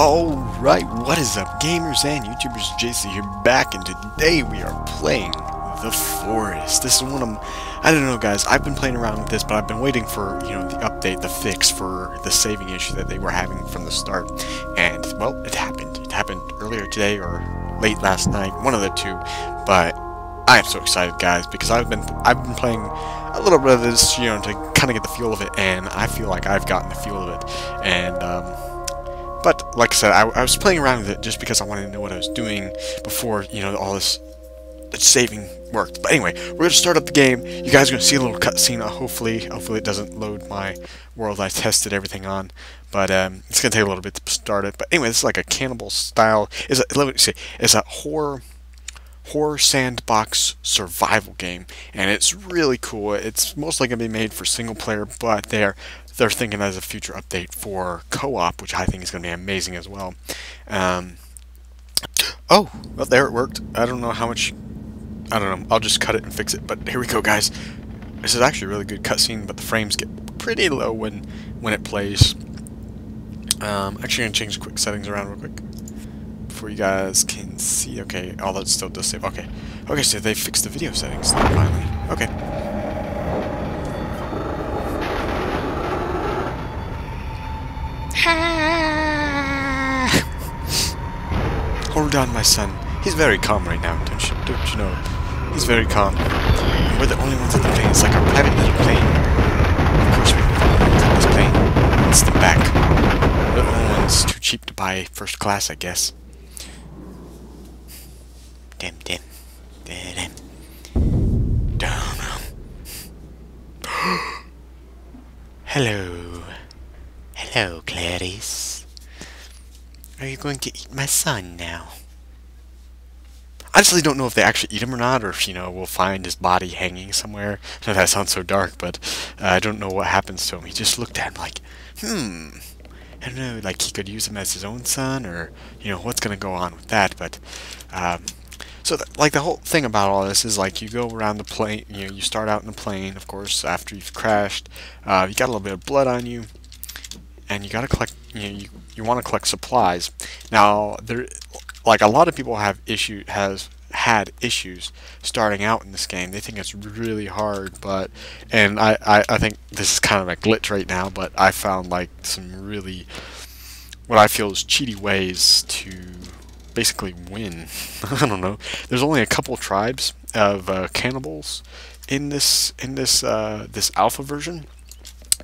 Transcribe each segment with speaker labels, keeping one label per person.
Speaker 1: Alright, what is up, gamers and YouTubers? JC here, back, and today we are playing The Forest. This is one of I don't know, guys, I've been playing around with this, but I've been waiting for, the update, the fix for the saving issue that they were having from the start. And, well, it happened. It happened earlier today or late last night, one of the two. But I am so excited, guys, because I've been playing a little bit of this, to kind of get the feel of it, and I feel like I've gotten the feel of it. And, but, like I said, I was playing around with it just because I wanted to know what I was doing before, all this saving worked. But anyway, we're going to start up the game. You guys are going to see a little cutscene. Hopefully it doesn't load my world I tested everything on. But it's going to take a little bit to start it. But anyway, this is like a cannibal style. Let me see. It's a horror sandbox survival game, and it's really cool. It's mostly going to be made for single player, but they're thinking as a future update for co-op, which I think is going to be amazing as well. Oh, well, there it worked. I don't know how much. I don't know. I'll just cut it and fix it. But here we go, guys. This is actually a really good cutscene, but the frames get pretty low when it plays. Actually, I'm gonna change the quick settings around real quick before you guys can see. Okay, all that still does save. Okay, so they fixed the video settings finally. Okay. Hold on, my son. He's very calm right now, don't you know? He's very calm. And we're the only ones in the plane. It's like our private little plane. Of course, we're the only ones in this plane. It's the back. We're the only ones too cheap to buy first class, I guess. Dim. Hello, Clarice. Are you going to eat my son now? I honestly don't know if they actually eat him or not, or if, we'll find his body hanging somewhere. I know that sounds so dark, but I don't know what happens to him. He just looked at him like, I don't know, like he could use him as his own son, or, what's going to go on with that, but, so, the whole thing about all this is, like, you go around the plane, you start out in the plane, of course, after you've crashed, you got a little bit of blood on you, and you got to collect, you want to collect supplies. Now, a lot of people have had issues starting out in this game. They think it's really hard, and I think this is kind of a glitch right now, but I found, like, some really, what I feel is cheaty ways to basically win. I don't know. There's only a couple tribes of cannibals in this alpha version.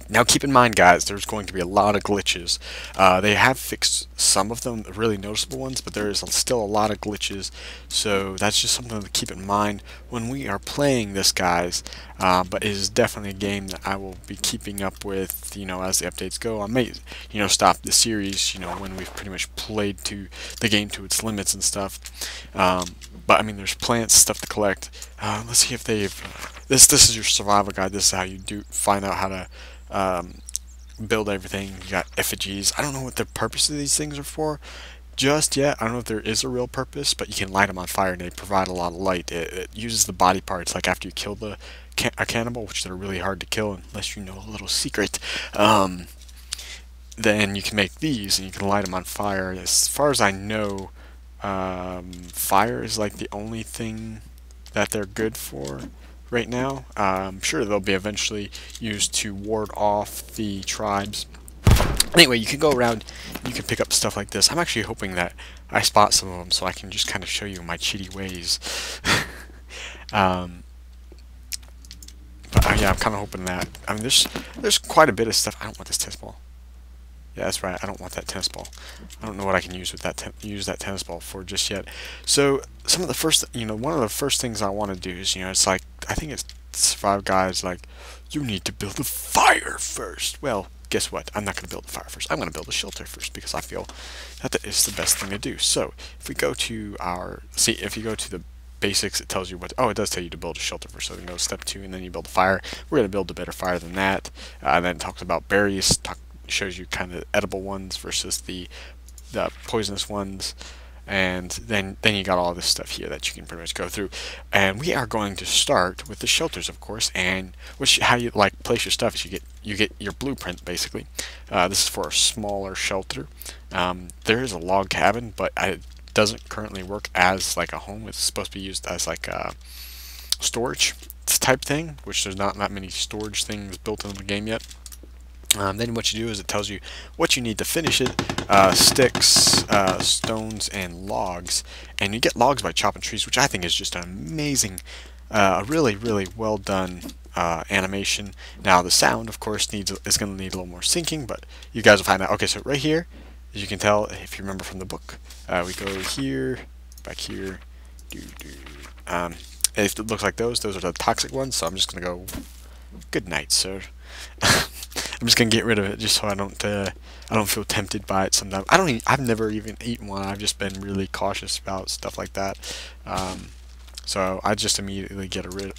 Speaker 1: Now keep in mind, guys, there's going to be a lot of glitches. They have fixed some of them, really noticeable ones, but there is still a lot of glitches, so that's just something to keep in mind when we are playing this, guys. But it is definitely a game that I will be keeping up with, as the updates go. I may, stop the series, when we've pretty much played to the game to its limits and stuff. But I mean, there's plants, stuff to collect. Let's see if they've. This is your survival guide. This is how you find out how to build everything. You got effigies. I don't know what the purpose of these things are for just yet. I don't know if there is a real purpose, but you can light them on fire and they provide a lot of light. It uses the body parts, like after you kill a cannibal, which they're really hard to kill unless you know a little secret. Then you can make these and you can light them on fire. As far as I know, fire is like the only thing that they're good for right now. I'm sure they'll be eventually used to ward off the tribes. Anyway, you can go around, you can pick up stuff like this. I'm actually hoping that I spot some of them so I can just kind of show you my cheaty ways. But yeah, I'm kind of hoping that. I mean, there's quite a bit of stuff. I don't want this tennis ball. Yeah, that's right. I don't want that tennis ball. I don't know what I can use with that tennis ball for just yet. So some of the first, one of the first things I want to do is, it's like, I think it's Survive Guys, like, you need to build a fire first. Well, guess what? I'm not going to build a fire first. I'm going to build a shelter first because I feel that is the best thing to do. So if we go to if you go to the basics, it tells you what. Oh, it does tell you to build a shelter first. So you go step 2, and then you build a fire. We're going to build a better fire than that. And then it talks about berries. Shows you kind of edible ones versus the poisonous ones. and then you got all this stuff here that you can pretty much go through. And we are going to start with the shelters, of course, and how you like place your stuff is you get your blueprint basically. This is for a smaller shelter. There is a log cabin, but it doesn't currently work as like a home. It's supposed to be used as like a storage type thing, which there's not that many storage things built into the game yet. Then what you do is it tells you what you need to finish it: sticks, stones, and logs. And you get logs by chopping trees, which I think is just an amazing, really, really well done animation. Now the sound, of course, is going to need a little more syncing, but you guys will find out. Okay, so right here, as you can tell, if you remember from the book, we go here, back here, it looks like those are the toxic ones. So I'm just going to go, good night, sir. I'm just gonna get rid of it just so I don't feel tempted by it sometimes. I've never even eaten one. I've just been really cautious about stuff like that. So I just immediately get rid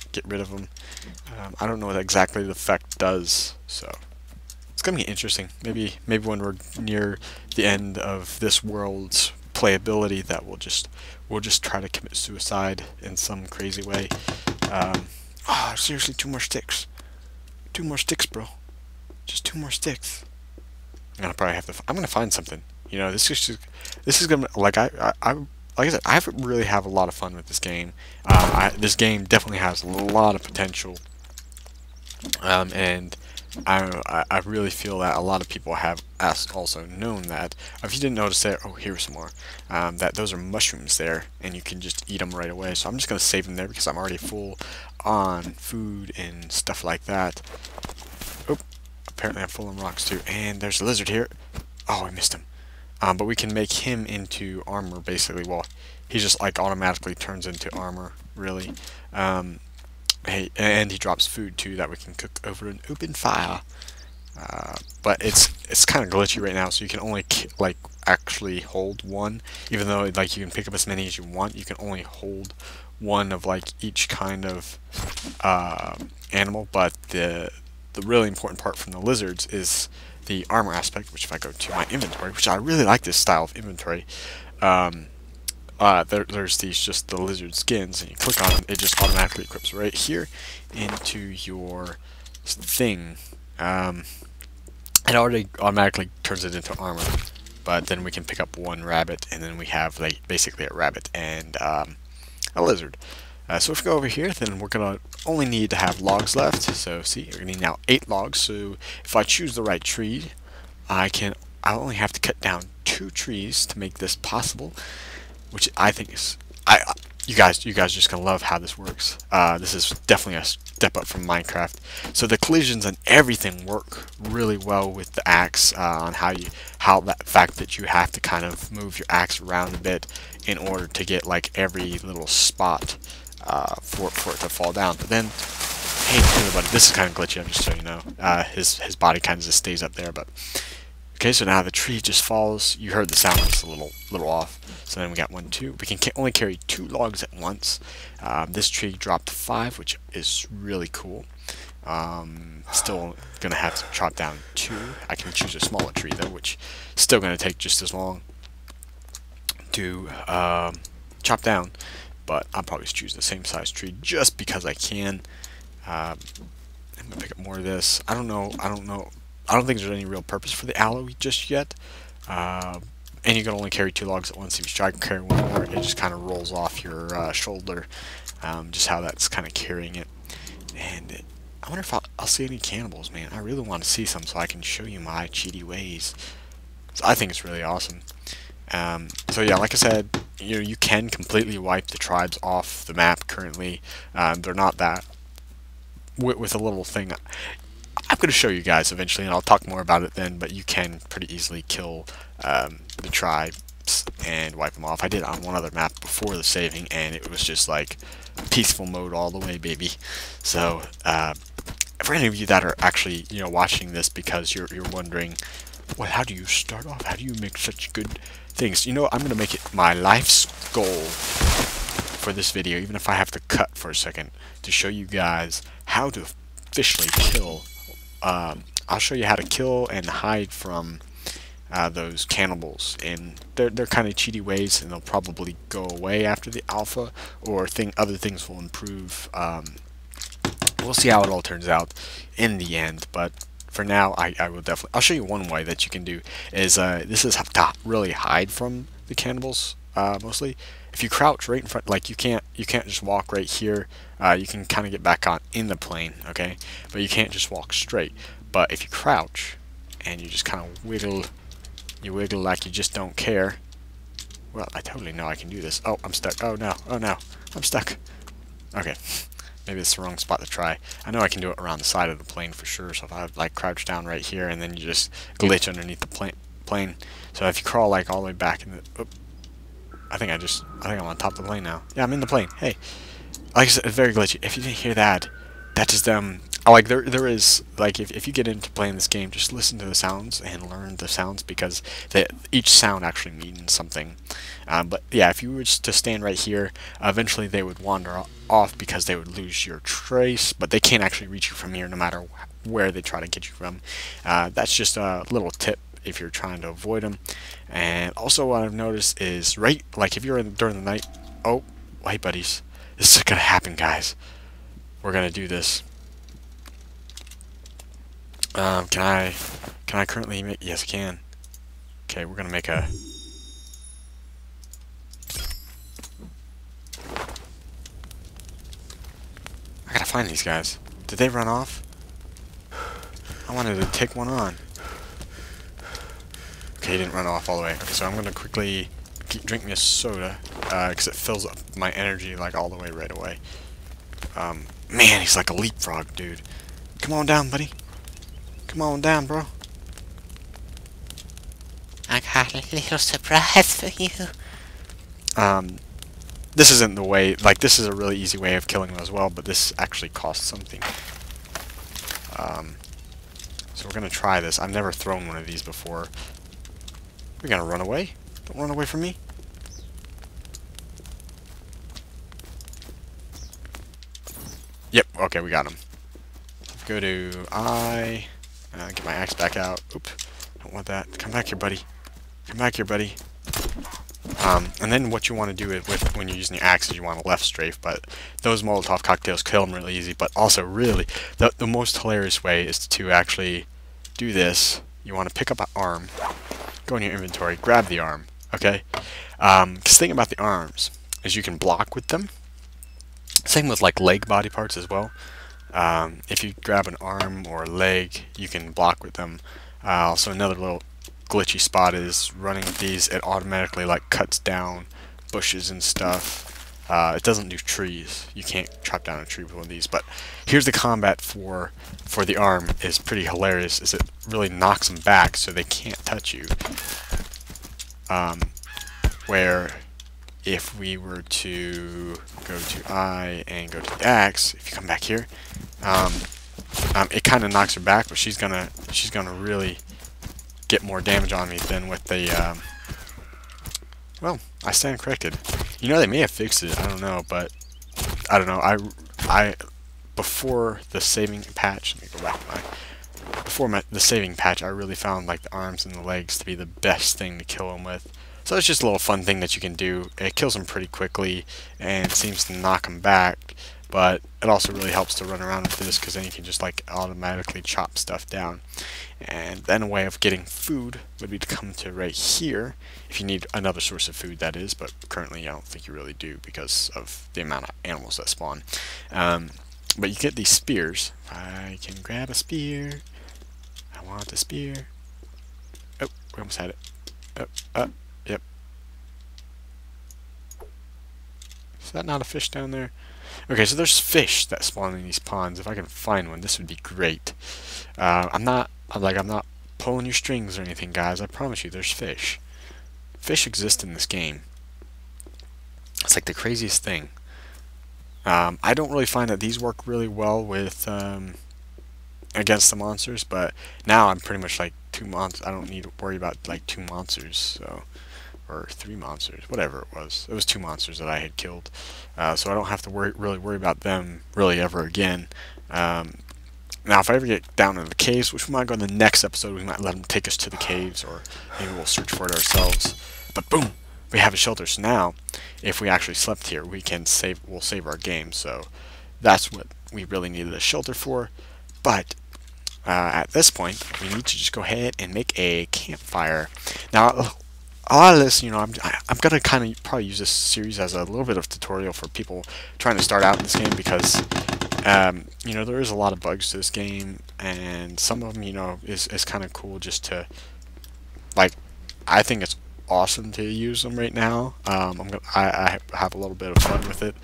Speaker 1: of them. I don't know what exactly the effect does, so it's gonna be interesting. Maybe when we're near the end of this world's playability, that we'll just try to commit suicide in some crazy way. Oh, seriously, 2 more sticks. 2 more sticks, bro. Just 2 more sticks. I'm gonna probably have to. I'm gonna find something. You know, this is gonna like like I said, I really have a lot of fun with this game. This game definitely has a lot of potential, and I really feel that a lot of people have also known that. If you didn't notice there, oh, here's some more. That those are mushrooms there, and you can just eat them right away. So I'm just gonna save them there because I'm already full on food and stuff like that. Oh, apparently I'm full on rocks too. And there's a lizard here. Oh, I missed him. But we can make him into armor basically. Well, he just like automatically turns into armor, really. Hey, and he drops food too that we can cook over an open fire. But it's kind of glitchy right now, so you can only like actually hold one, even though like you can pick up as many as you want. You can only hold one of like each kind of animal. But the really important part from the lizards is the armor aspect, which if I go to my inventory, which I really like this style of inventory, there's just the lizard skins, and you click on them, it just automatically equips right here into your thing. It already automatically turns it into armor, but then we can pick up one rabbit, and then we have like basically a rabbit and a lizard. So if we go over here, then we're gonna only need to have logs left. So see, we're gonna need now 8 logs. So if I choose the right tree, I only have to cut down 2 trees to make this possible, which I think is you guys are just gonna love how this works. This is definitely a step up from Minecraft. So the collisions and everything work really well with the axe, on how that fact that you have to kind of move your axe around a bit in order to get like every little spot for it to fall down. But then, hey everybody, this is kind of glitchy. I'm just so you know, his body kind of just stays up there. But okay, so now the tree just falls. You heard the sound was a little off. So then we got 1, 2. We can only carry 2 logs at once. This tree dropped 5, which is really cool. Still gonna have to chop down 2. I can choose a smaller tree though, which is still gonna take just as long to chop down. But I'll probably choose the same size tree just because I can. I'm gonna pick up more of this. I don't think there's any real purpose for the aloe just yet. And you can only carry 2 logs at once. If you try to carry 1 more, it just kind of rolls off your shoulder. Just how that's kind of carrying it. And I wonder if I'll see any cannibals, man. I really want to see some so I can show you my cheaty ways. So I think it's really awesome. So yeah, like I said, you can completely wipe the tribes off the map currently. They're not that. With a little thing, I'm going to show you guys eventually, and I'll talk more about it then, but you can pretty easily kill the tribes and wipe them off. I did it on one other map before the saving, and it was just like peaceful mode all the way, baby. So for any of you that are actually watching this because you're wondering, well, how do you start off? How do you make such good things? I'm going to make it my life's goal for this video, even if I have to cut for a second, to show you guys how to officially kill. I'll show you how to kill and hide from those cannibals, and they're kind of cheaty ways, and they'll probably go away after the alpha, or other things will improve. We'll see how it all turns out in the end, but for now, I will definitely. I'll show you one way that you can do is this is to really hide from the cannibals mostly. If you crouch right in front, like you can't just walk right here. You can kind of get back on in the plane, okay? But you can't just walk straight. But if you crouch and you just kind of wiggle, you wiggle like you just don't care. Well, I totally know I can do this. Oh, I'm stuck. Oh no, I'm stuck. Okay. Maybe it's the wrong spot to try. I know I can do it around the side of the plane for sure. So if I like crouch down right here and then you just glitch underneath the plane. So if you crawl like all the way back in the, oh, I think I'm on top of the plane now. Yeah, I'm in the plane. Hey, like I said, it's very glitchy. If you didn't hear that, that is them. Like there is like if you get into playing this game, just listen to the sounds and learn the sounds because each sound actually means something. But yeah, if you were to stand right here, eventually they would wander off because they would lose your trace, but they can't actually reach you from here no matter where they try to get you from. That's just a little tip if you're trying to avoid them. And also what I've noticed is like if you're during the night. Oh, hey buddies, this is gonna happen, guys. We're gonna do this. Can I currently make? Yes, I can. Okay, we're gonna make a. I gotta find these guys. Did they run off? I wanted to take one on. Okay, he didn't run off all the way. Okay, so I'm gonna quickly drink me a soda, because it fills up my energy like all the way right away. Man, he's like a leapfrog, dude. Come on down, buddy. Come on down, bro.
Speaker 2: I got a little surprise for you.
Speaker 1: This isn't the way, like, this is a really easy way of killing them as well, but this actually costs something. So we're gonna try this. I've never thrown one of these before. We're gonna run away? Don't run away from me. Yep, okay, we got him. Go to get my axe back out. Oop, don't want that. Come back here, buddy. Come back here, buddy. And then what you want to do when you're using your axe is you want to left strafe, but those Molotov cocktails kill them really easy. But also, really, the most hilarious way is to actually do this. You want to pick up an arm, go in your inventory, grab the arm, okay? Because the thing about the arms is you can block with them. Same with like leg body parts as well. If you grab an arm or a leg, you can block with them. Also, another little glitchy spot is running with these. It automatically like cuts down bushes and stuff. It doesn't do trees. You can't chop down a tree with one of these. But here's the combat for the arm is pretty hilarious. Is it really knocks them back so they can't touch you. Where if we were to go to I and go to the axe, if you come back here, it kind of knocks her back, but she's gonna really get more damage on me than with the. Well, I stand corrected. You know, they may have fixed it. I don't know, but I don't know. I before the saving patch. Let me go back to the saving patch. I really found like the arms and the legs to be the best thing to kill them with. So it's just a little fun thing that you can do. It kills them pretty quickly and seems to knock them back, but it also really helps to run around with this because then you can just like automatically chop stuff down. And then a way of getting food would be to come to right here, if you need another source of food, that is, but currently I don't think you really do because of the amount of animals that spawn. But you get these spears. I can grab a spear. I want a spear. Oh, we almost had it. Yep. Is that not a fish down there? Okay, so there's fish that spawn in these ponds. If I can find one, this would be great. I'm not pulling your strings or anything, guys. I promise you, there's fish. Fish exist in this game. It's like the craziest thing. I don't really find that these work really well with against the monsters, but now I'm pretty much like 2 months. I don't need to worry about like 2 monsters, so. Or 3 monsters, whatever it was. It was 2 monsters that I had killed, so I don't have to really worry about them really ever again. Now, if I ever get down into the caves, which we might go in the next episode, we might let them take us to the caves, or maybe we'll search for it ourselves. But boom, we have a shelter. So now, if we actually slept here, we'll save our game. So that's what we really needed a shelter for. But at this point, we need to just go ahead and make a campfire. Now, a lot of this, I'm gonna kind of probably use this series as a little bit of tutorial for people trying to start out in this game, because there is a lot of bugs to this game, and some of them, is kind of cool just to, like, I think it's awesome to use them right now. I have a little bit of fun with it.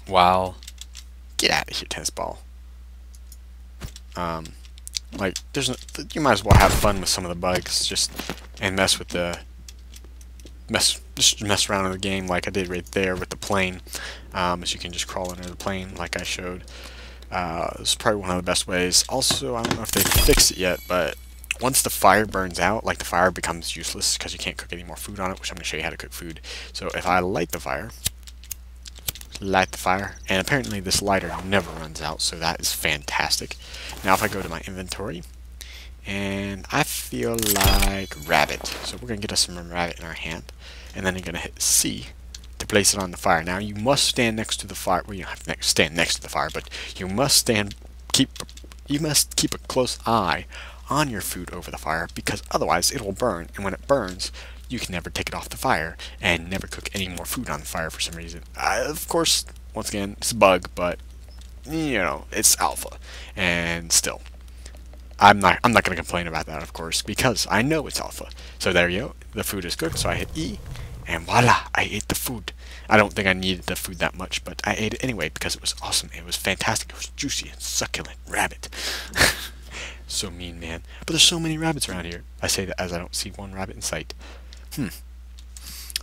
Speaker 1: While, get out of here, tennis ball. Like, you might as well have fun with some of the bugs, and just mess around in the game like I did right there with the plane. As you can just crawl under the plane like I showed. It's probably one of the best ways. Also, I don't know if they fixed it yet, but once the fire burns out, like, the fire becomes useless because you can't cook any more food on it, which I'm going to show you how to cook food. So if I light the fire, and apparently this lighter never runs out, so that is fantastic. Now if I go to my inventory, and I feel like rabbit, so we're going to get us some rabbit in our hand, and then you're going to hit C to place it on the fire. Now you must stand next to the fire. Well, you don't have to stand next to the fire, but you must keep a close eye on your food over the fire, because otherwise it will burn, and when it burns, you can never take it off the fire and never cook any more food on the fire for some reason. Of course, once again, it's a bug, but it's alpha, and still, I'm not going to complain about that, of course, because I know it's alpha. So there you go. The food is cooked, so I hit E, and voila, I ate the food. I don't think I needed the food that much, but I ate it anyway because it was awesome. It was fantastic. It was juicy and succulent. Rabbit. So mean, man. But there's so many rabbits around here. I say that as I don't see one rabbit in sight.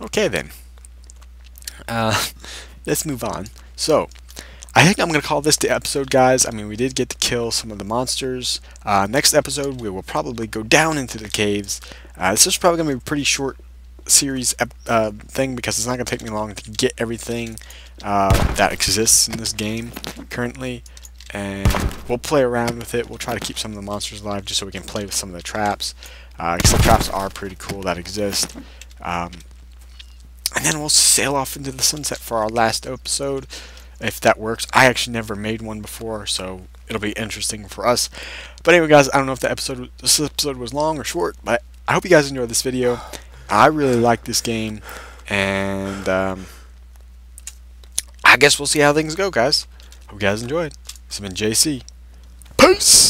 Speaker 1: Okay, then. Let's move on. So, I think I'm going to call this the episode, guys. I mean, we did get to kill some of the monsters. Next episode, we will probably go down into the caves. This is probably going to be a pretty short series thing, because it's not going to take me long to get everything that exists in this game currently. And we'll play around with it. We'll try to keep some of the monsters alive just so we can play with some of the traps. Because the traps are pretty cool that exist. And then we'll sail off into the sunset for our last episode, if that works. I actually never made one before, so it'll be interesting for us. But anyway, guys, I don't know if this episode was long or short, but I hope you guys enjoyed this video. I really like this game, and I guess we'll see how things go, guys. Hope you guys enjoyed. This has been JC. Peace!